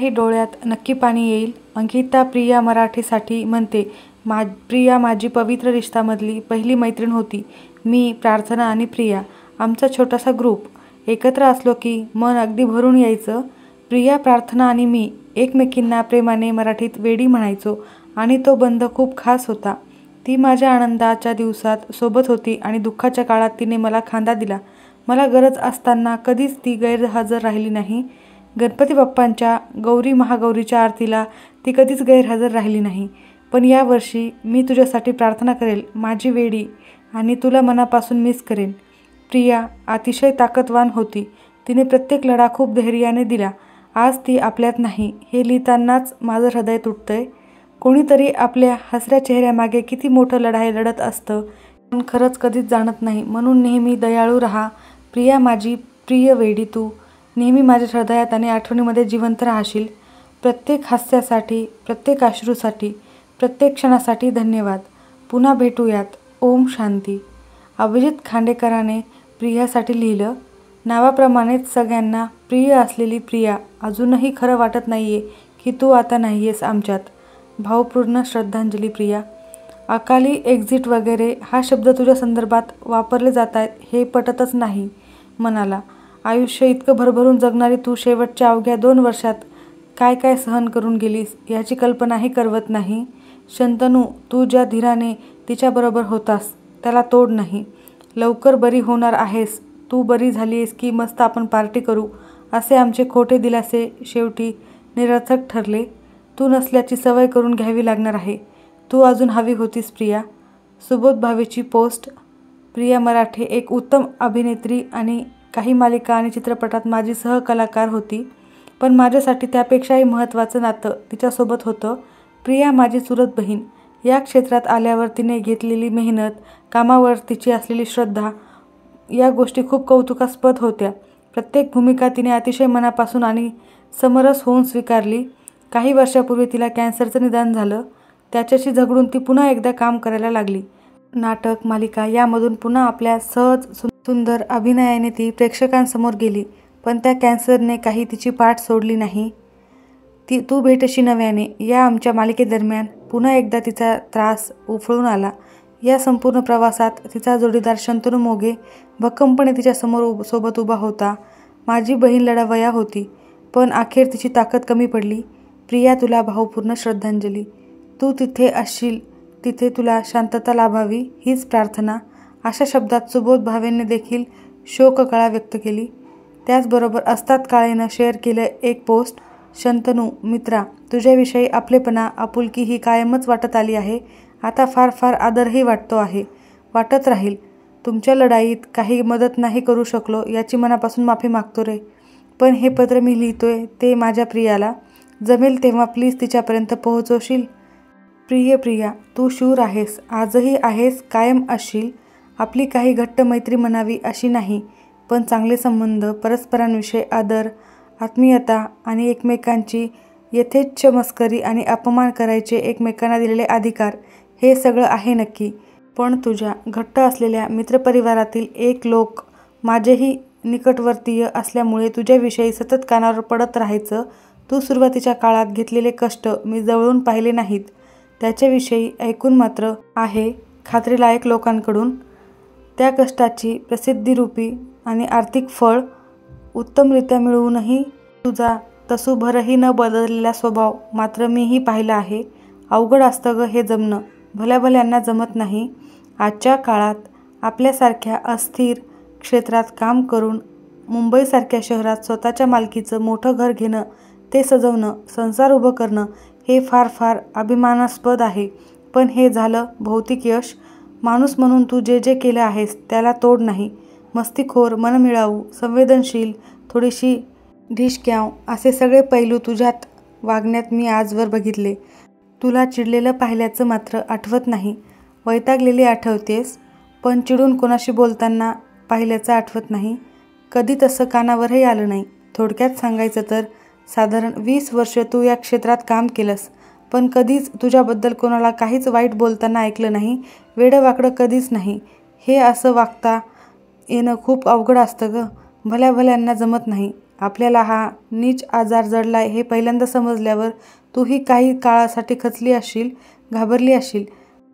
ही डोळ्यात नक्की पाणी येईल. अंकिता प्रिया मराठीसाठी म्हणते, प्रिया माझी पवित्र रिश्तामधली पहिली मैत्रीण होती. मी, प्रार्थना आणि प्रिया, आमचा छोटासा ग्रुप. एकत्र असलो की मन अगदी भरून यायचं. प्रिया, प्रार्थना आणि मी एकमेकींना प्रेमाने मराठीत वेडी म्हणायचो आणि तो बंध खूप खास होता. ती माझ्या आनंदाच्या दिवसात सोबत होती आणि दुःखाच्या काळात तिने मला खांदा दिला. मला गरज असताना कधीच ती गैरहजर राहिली नाही. गणपती बाप्पांच्या गौरी महागौरीच्या आरतीला ती कधीच गैरहजर राहिली नाही. पण यावर्षी मी तुझ्यासाठी प्रार्थना करेल माझी वेडी, आणि तुला मनापासून मिस करेन. प्रिया अतिशय ताकदवान होती. तिने प्रत्येक लढा खूप धैर्याने दिला. आज ती आपल्यात नाही हे लिहितानाच माझं हृदय तुटतंय. कोणीतरी आपल्या हसऱ्या चेहऱ्यामागे किती मोठं लढाई लढत असतं पण खरंच कधीच जाणत नाही. म्हणून नेहमी दयाळू राहा प्रिया, माझी प्रिय वेडी. तू नेहमी माझ्या हृदयात आणि आठवणीमध्ये जिवंत राहशील. प्रत्येक हास्यासाठी, प्रत्येक अश्रूसाठी, प्रत्येक क्षणासाठी धन्यवाद. पुन्हा भेटूयात. ओम शांती. अभिजित खांडेकराने प्रियासाठी लिहिलं. नावाप्रमाणेच सगळ्यांना प्रिय असलेली प्रिया, अजूनही खरं वाटत नाहीये की तू आता नाहीयेस आमच्यात. भावपूर्ण श्रद्धांजली प्रिया. अकाली एक्झिट वगैरे हा शब्द तुझ्या संदर्भात वापरले जात आहेत हे पटतच नाही मनाला. आयुष्य इतकं भरभरून जगणारी तू शेवटच्या अवघ्या 2 वर्षात काय काय सहन करून गेलीस याची कल्पनाही करवत नाही. शंतनू, तू ज्या धीराने तिच्याबरोबर होतास त्याला तोड नाही. लवकर बरी होणार आहेस. तू बरी झालीस की मस्त आपण पार्टी करू असे आमचे खोटे दिलासे शेवटी निरर्थक ठरले. तू नसल्याची सवय करून घ्यावी लागणार आहे. तू अजून हवी होतीस प्रिया. सुबोध भावेची पोस्ट. प्रिया मराठे एक उत्तम अभिनेत्री आणि काही मालिका आणि चित्रपटात माझी सहकलाकार होती. पण माझ्यासाठी त्यापेक्षाही महत्त्वाचं नातं तिच्यासोबत होतं. प्रिया माझी चुलत बहीण. या क्षेत्रात आल्यावर तिने घेतलेली मेहनत, कामावर तिची असलेली श्रद्धा या गोष्टी खूप कौतुकास्पद होत्या. प्रत्येक भूमिका तिने अतिशय मनापासून आणि समरस होऊन स्वीकारली. काही वर्षापूर्वी तिला कॅन्सरचं निदान झालं. त्याच्याशी झगडून ती पुन्हा एकदा काम करायला लागली. नाटक, मालिका यामधून पुन्हा आपल्या सहज सुंदर अभिनयाने ती प्रेक्षकांसमोर गेली. पण त्या कॅन्सरने काही तिची पाठ सोडली नाही. तू भेटशी नव्याने या आमच्या मालिकेदरम्यान पुन्हा एकदा तिचा त्रास उफळून आला. या संपूर्ण प्रवासात तिचा जोडीदार शंतनू मोघे भक्कमपणे तिच्यासमोर सोबत उभा होता. माझी बहीण लढावया होती पण अखेर तिची ताकद कमी पडली. प्रिया, तुला भावपूर्ण श्रद्धांजली. तू जिथे असशील तिथे तुला शांतता लाभावी हीच प्रार्थना. अशा शब्दात सुबोध भावेंनी देखील शोककळा व्यक्त केली. त्याचबरोबर अस्तात काळेनं शेअर केलं एक पोस्ट. शंतनू मित्रा, तुझ्याविषयी आपलेपणा, आपुलकी ही कायमच वाटत आली आहे. आता फार फार आदरही वाटतो आहे. वाटत राहील. तुमच्या लढाईत काही मदत नाही करू शकलो याची मनापासून माफी मागतो रे. पण हे पत्र मी लिहितोय ते माझ्या प्रियाला. जमेल तेव्हा प्लीज तिच्यापर्यंत पोहोचवशील. प्रिय प्रिया, तू शूर आहेस, आजही आहेस, कायम असशील. आपली काही घट्ट मैत्री म्हणावी अशी नाही, पण चांगले संबंध, परस्परांविषयी आदर, आत्मीयता आणि एकमेकांची यथेच्छ मस्करी आणि अपमान करायचे एकमेकांना दिलेले अधिकार हे सगळं आहे नक्की. पण तुझ्या घट्ट असलेल्या मित्रपरिवारातील एक लोक माझेही निकटवर्तीय असल्यामुळे तुझ्याविषयी सतत कानावर पडत राहायचं. तू सुरुवातीच्या काळात घेतलेले कष्ट मी जवळून पाहिले नाहीत. त्याच्याविषयी ऐकून मात्र आहे खात्रीलायक लोकांकडून. त्या कष्टाची प्रसिद्धीरूपी आणि आर्थिक फळ उत्तमरित्या मिळवूनही तुझा तसूभरही न बदललेला स्वभाव मात्र मीही पाहिला आहे. अवघड असतं ग हे जमणं. भल्याभल्यांना जमत नाही. आजच्या काळात आपल्यासारख्या अस्थिर क्षेत्रात काम करून मुंबईसारख्या शहरात स्वतःच्या मालकीचं मोठं घर घेणं, ते सजवणं, संसार उभं करणं हे फार फार अभिमानास्पद आहे. पण हे झालं भौतिक यश. माणूस म्हणून तू जे जे केलं आहेस त्याला तोड नाही. मस्तीखोर, मनमिळाऊ, संवेदनशील, थोडीशी ढिशक्याव असे सगळे पैलू तुझ्यात वागण्यात मी आजवर बघितले. तुला चिडलेलं पाहिल्याचं मात्र आठवत नाही. वैतागलेली आठवतेस, पण चिडून कोणाशी बोलताना पाहिल्याचं आठवत नाही. कधी तसं कानावरही आलं नाही. थोडक्यात सांगायचं तर साधारण 20 वर्ष तू या क्षेत्रात काम केलंस, पण कधीच तुझ्याबद्दल कोणाला काहीच वाईट बोलताना ऐकलं नाही. वेडंवाकडं कधीच नाही. हे असं वागता येणं खूप अवघड असतं ग. भल्याभल्यांना जमत नाही. आपल्याला हा नीच आजार जडलाय हे पहिल्यांदा समजल्यावर तूही काही काळासाठी खचली असशील, घाबरली असशील.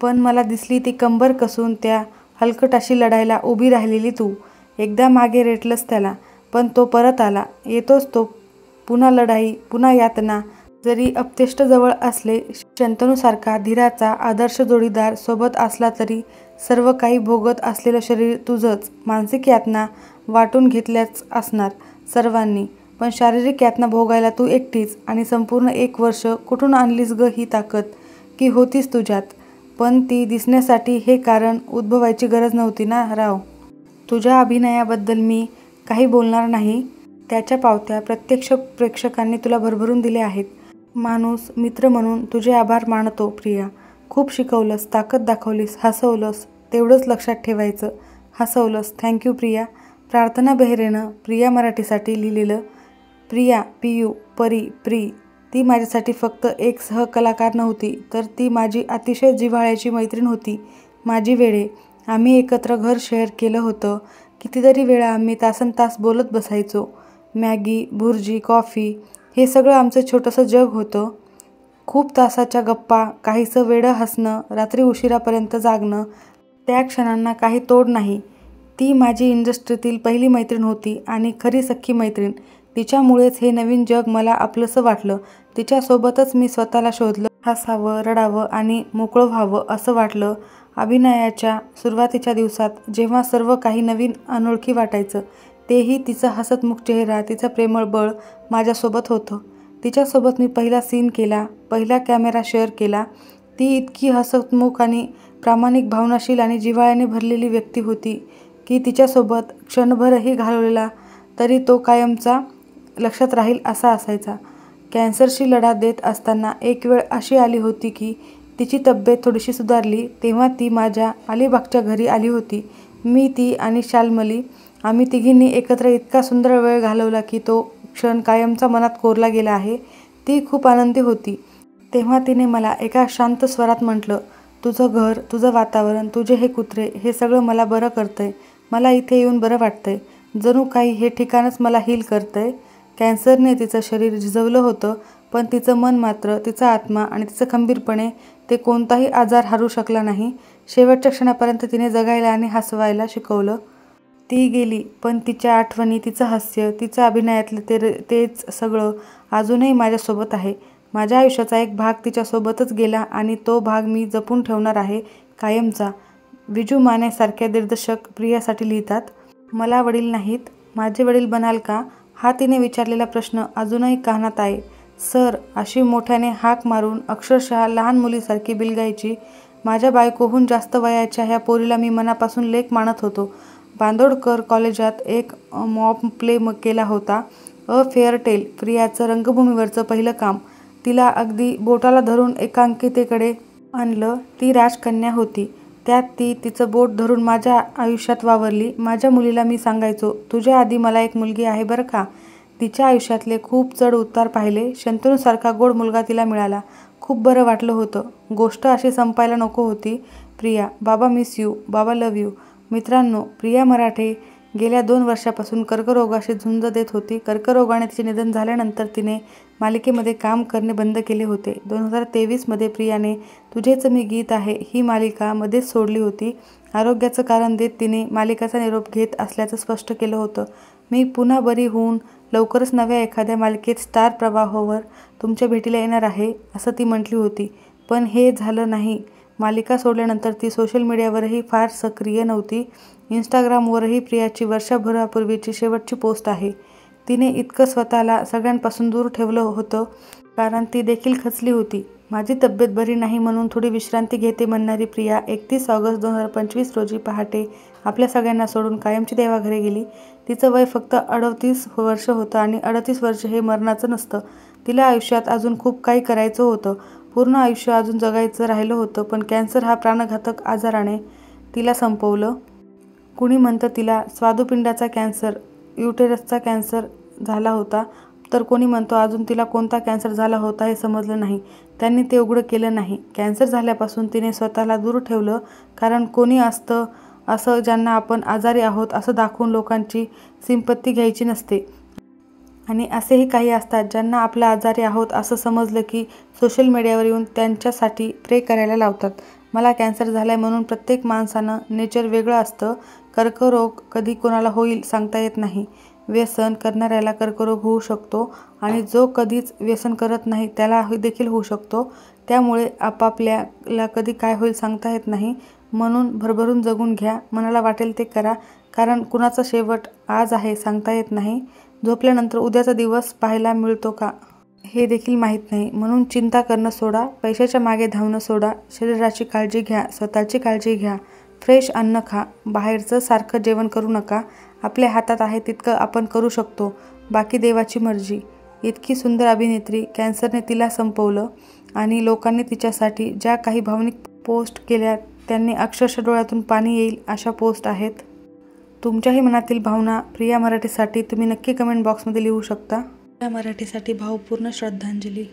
पण मला दिसली ती कंबर कसून त्या हलकटाशी लढायला उभी राहिलेली तू. एकदा मागे रेटलंस त्याला, पण तो परत आला. येतोच तो. पुन्हा लढाई, पुन्हा यातना. जरी अपतेष्ट जवळ असले, शंतनूसारखा धीराचा आदर्श जोडीदार सोबत असला तरी सर्व काही भोगत असलेलं शरीर तुझंच. मानसिक यातना वाटून घेतल्याच असणार सर्वांनी, पण शारीरिक यातना भोगायला तू एकटीच. आणि संपूर्ण 1 वर्ष कुठून आणलीस ग ही ताकद? की होतीच तुझ्यात, पण ती दिसण्यासाठी हे कारण उद्भवायची गरज नव्हती ना राव. तुझ्या अभिनयाबद्दल मी काही बोलणार नाही. त्याच्या पावत्या प्रत्यक्ष प्रेक्षकांनी तुला भरभरून दिल्या आहेत. माणूस, मित्र म्हणून तुझे आभार मानतो प्रिया. खूप शिकवलंस, ताकद दाखवलीस, हसवलंस. तेवढंच लक्षात ठेवायचं, हसवलंस. थँक्यू प्रिया. प्रार्थना बेहरेनं प्रिया मराठीसाठी लिहिलेलं. प्रिया, पियू, परी, प्री, ती माझ्यासाठी फक्त एक सहकलाकार नव्हती, तर ती माझी अतिशय जिव्हाळ्याची मैत्रीण होती. माझी वेडे. आम्ही एकत्र घर शेअर केलं होतं. कितीतरी वेळा आम्ही तासनतास बोलत बसायचो. मॅगी, भुर्जी, कॉफी, हे सगळं आमचं छोटंसं जग होतं. खूप तासाच्या गप्पा, काहीसं वेडं हसणं, रात्री उशिरापर्यंत जागणं. त्या क्षणांना काही तोड नाही. ती माझी इंडस्ट्रीतील पहिली मैत्रीण होती आणि खरी सख्खी मैत्रीण. तिच्यामुळेच हे नवीन जग मला आपलंसं वाटलं. तिच्यासोबतच मी स्वतःला शोधलं. हसावं, रडावं आणि मोकळं व्हावं असं वाटलं. अभिनयाच्या सुरुवातीच्या दिवसात जेव्हा सर्व काही नवीन अनोळखी वाटायचं, तेही तिचा हसतमुख चेहरा, तिचं प्रेमळ बळ माझ्यासोबत होतं. तिच्यासोबत मी पहिला सीन केला, पहिला कॅमेरा शेअर केला. ती इतकी हसतमुख आणि प्रामाणिक, भावनाशील आणि जिव्हाळ्याने भरलेली व्यक्ती होती की तिच्यासोबत क्षणभरही घालवलेला तरी तो कायमचा लक्षात राहील असा असायचा. कॅन्सरशी लढा देत असताना एक वेळ अशी आली होती की तिची तब्येत थोडीशी सुधारली. तेव्हा ती माझ्या अलिबागच्या घरी आली होती. मी, ती आणि शाल्मली, आम्ही तिघींनी एकत्र इतका सुंदर वेळ घालवला की तो क्षण कायमचा मनात कोरला गेला आहे. ती खूप आनंदी होती. तेव्हा तिने मला एका शांत स्वरात म्हटलं, तुझं घर, तुझं वातावरण, तुझे हे कुत्रे, हे सगळं मला बरं करतंय. मला इथे येऊन बरं वाटतंय. जणू काही हे ठिकाणच मला हील करतंय. कॅन्सरने तिचं शरीर झिजवलं होतं, पण तिचं मन मात्र, तिचा आत्मा आणि तिचं खंबीरपणे ते कोणताही आजार हरू शकला नाही. शेवटच्या क्षणापर्यंत तिने जगायला आणि हसवायला शिकवलं. ती गेली, पण तिच्या आठवणी, तिचं हास्य, तिचं अभिनयातलं तेच सगळं अजूनही माझ्यासोबत आहे. माझ्या आयुष्याचा एक भाग तिच्यासोबतच गेला आणि तो भाग मी जपून ठेवणार आहे कायमचा. विजू माने सारख्या दिग्दर्शक प्रियासाठी लिहितात. मला वडील नाहीत, माझे वडील बनाल का, हा तिने विचारलेला प्रश्न अजूनही कानात आहे. सर, अशी मोठ्याने हाक मारून अक्षरशः लहान मुलीसारखी बिलगायची. माझ्या बायकोहून जास्त वयाच्या ह्या पोरीला मी मनापासून लेक मानत होतो. बांदोडकर कॉलेजात एक मॉब प्ले केला होता, अ फेअर टेल. प्रियाचं रंगभूमीवरचं पहिलं काम. तिला अगदी बोटाला धरून एकांकितेकडे आणलं. ती राजकन्या होती. त्यात ती तिचं बोट धरून माझ्या आयुष्यात वावरली. माझ्या मुलीला मी सांगायचो, तुझ्या आधी मला एक मुलगी आहे बरं का. तिच्या आयुष्यातले खूप चढ उतार पाहिले. शंतनूसारखा गोड मुलगा तिला मिळाला. खूप बरं वाटलं होतं. गोष्ट अशी संपायला नको होती. प्रिया, बाबा मिस यू, बाबा लव्ह यू. मित्रांनो, प्रिया मराठे गेल्या 2 वर्षापासून कर्करोगाशी झुंज देत होती. कर्करोगाने तिचे निधन झाल्यानंतर तिने मालिकेमध्ये काम करणे बंद केले होते. 2023 मध्ये प्रियाने तुझेच मी गीत आहे ही मालिका मध्येच सोडली होती. आरोग्याचं कारण देत तिने मालिकेचा निरोप घेत असल्याचं स्पष्ट केलं होतं. मी पुन्हा बरी होऊन लवकरच नव्या एखाद्या मालिकेत स्टार प्रवाहावर तुमच्या भेटीला येणार आहे, असं ती म्हटली होती. पण हे झालं नाही. मालिका सोडल्यानंतर ती सोशल मीडियावरही फार सक्रिय नव्हती. इंस्टाग्रामवरही प्रियाची वर्षभरापूर्वीची शेवटची पोस्ट आहे. तिने इतकं स्वतःला सगळ्यांपासून दूर ठेवलं होतं कारण ती देखील खचली होती. माझी तब्येत बरी नाही म्हणून थोडी विश्रांती घेते म्हणणारी प्रिया 31 ऑगस्ट 2025 रोजी पहाटे आपल्या सगळ्यांना सोडून कायमची देवाघरी गेली. तिचं वय फक्त 38 वर्ष होतं आणि 38 वर्ष हे मरणाचं नसतं. तिला आयुष्यात अजून खूप काही करायचं होतं. पूर्ण आयुष्य अजून जगायचं राहिलं होतं. पण कॅन्सर हा प्राणघातक आजाराने तिला संपवलं. कुणी म्हणतं तिला स्वादुपिंडाचा कॅन्सर, युटेरसचा कॅन्सर झाला होता, तर कोणी म्हणतो अजून तिला कोणता कॅन्सर झाला होता हे समजलं नाही. त्यांनी ते उघड केलं नाही. कॅन्सर झाल्यापासून तिने स्वतःला दूर ठेवलं कारण कोणी असतं असं ज्यांना आपण आजारी आहोत असं दाखवून लोकांची सिंपत्ती घ्यायची नसते. आणि असेही काही असतात ज्यांना आपलं आजारी आहोत असं समजलं की सोशल मीडियावर येऊन त्यांच्यासाठी प्रे करायला लावतात. मला कॅन्सर झालाय म्हणून प्रत्येक माणसानं नेचर वेगळं असतं. कर्करोग कधी कोणाला होईल सांगता येत नाही. व्यसन करणाऱ्याला कर्करोग होऊ शकतो आणि जो कधीच व्यसन करत नाही त्याला देखील होऊ शकतो. त्यामुळे आपापल्याला कधी काय होईल सांगता येत नाही. म्हणून भरभरून जगून घ्या. मनाला वाटेल ते करा. कारण कुणाचा शेवट आज आहे सांगता येत नाही. झोपल्यानंतर उद्याचा दिवस पाहायला मिळतो का हे देखील माहीत नाही. म्हणून चिंता करणं सोडा. पैशाच्या मागे धावणं सोडा. शरीराची काळजी घ्या. स्वतःची काळजी घ्या. फ्रेश अन्न खा. बाहेरचं सारखं जेवण करू नका. आपल्या हातात आहे तितकं आपण करू शकतो. बाकी देवाची मर्जी. इतकी सुंदर अभिनेत्री, कॅन्सरने तिला संपवलं आणि लोकांनी तिच्यासाठी ज्या काही भावनिक पोस्ट केल्या त्यांनी अक्षरशः डोळ्यातून पाणी येईल अशा पोस्ट आहेत. तुमच्याही मनातील भावना प्रिया मराठीसाठी तुम्ही नक्की कमेंट बॉक्समध्ये लिहू शकता. प्रिया मराठीसाठी भावपूर्ण श्रद्धांजली.